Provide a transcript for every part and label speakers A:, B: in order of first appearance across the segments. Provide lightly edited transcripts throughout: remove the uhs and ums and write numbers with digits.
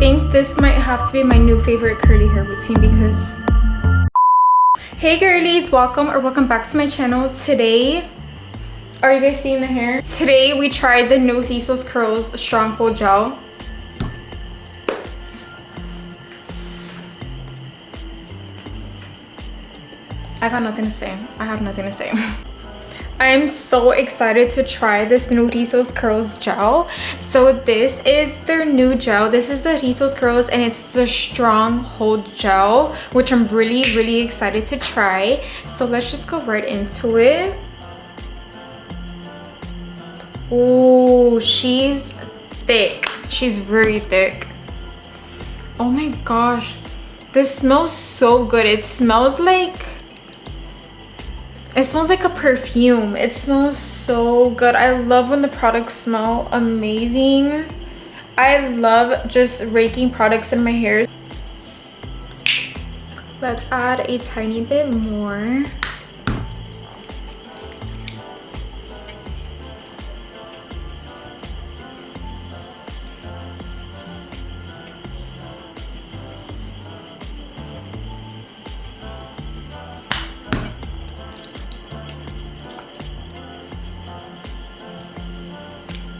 A: think this might have to be my new favorite curly hair routine because... Hey girlies, welcome back to my channel. Today, are you guys seeing the hair? Today we tried the new Rizos Curls Stronghold Gel. I got nothing to say. I have nothing to say. I'm so excited to try this new Rizos Curls gel. So this is their new gel. This is the Rizos Curls and it's the Stronghold gel, which I'm really excited to try. So let's just go right into it. Oh, she's thick. She's very thick. Oh my gosh. This smells so good. It smells like a perfume. It smells so good. I love when the products smell amazing. I love just raking products in my hair. Let's add a tiny bit more.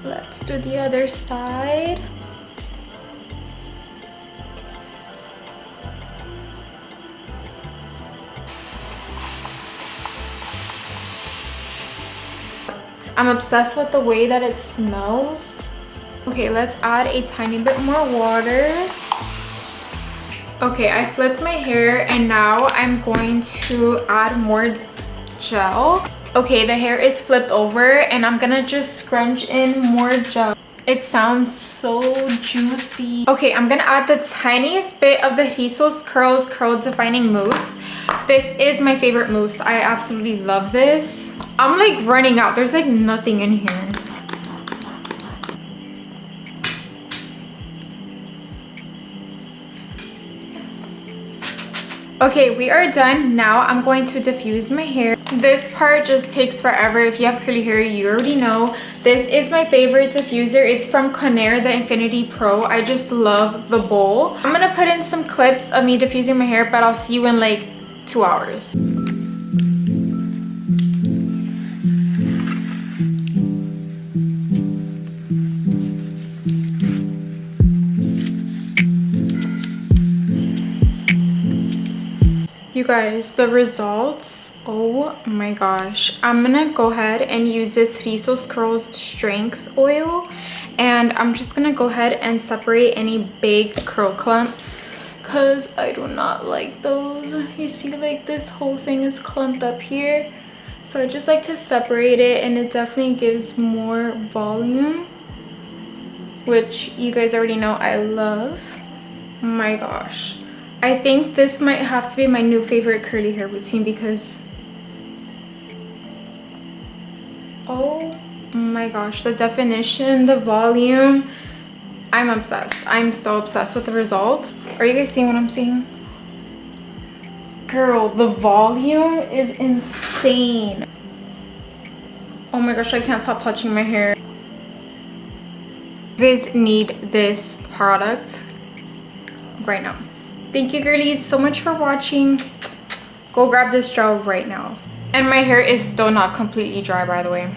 A: Let's do the other side. I'm obsessed with the way that it smells. Okay, let's add a tiny bit more water. Okay, I flipped my hair and now I'm going to add more gel. Okay, the hair is flipped over and I'm gonna just scrunch in more gel. It sounds so juicy. Okay, I'm gonna add the tiniest bit of the Rizos Curls Curl Defining Mousse. This is my favorite mousse. I absolutely love this. I'm like running out. There's like nothing in here. Okay, we are done. Now I'm going to diffuse my hair. This part just takes forever. If you have curly hair, you already know. This is my favorite diffuser. It's from Conair, the Infinity Pro. I just love the bowl. I'm gonna put in some clips of me diffusing my hair, but I'll see you in like 2 hours. You guys, the results, oh my gosh. I'm gonna go ahead and use this Rizos Curls Strength Oil and I'm just gonna go ahead and separate any big curl clumps because I do not like those. You see, like this whole thing is clumped up here. So I just like to separate it and it definitely gives more volume, which you guys already know I love. Oh my gosh. I think this might have to be my new favorite curly hair routine because, oh my gosh, the definition, the volume, I'm obsessed. I'm so obsessed with the results. Are you guys seeing what I'm seeing? Girl, the volume is insane. Oh my gosh, I can't stop touching my hair. You guys need this product right now. Thank you girlies so much for watching. Go grab this gel right now. And my hair is still not completely dry, by the way.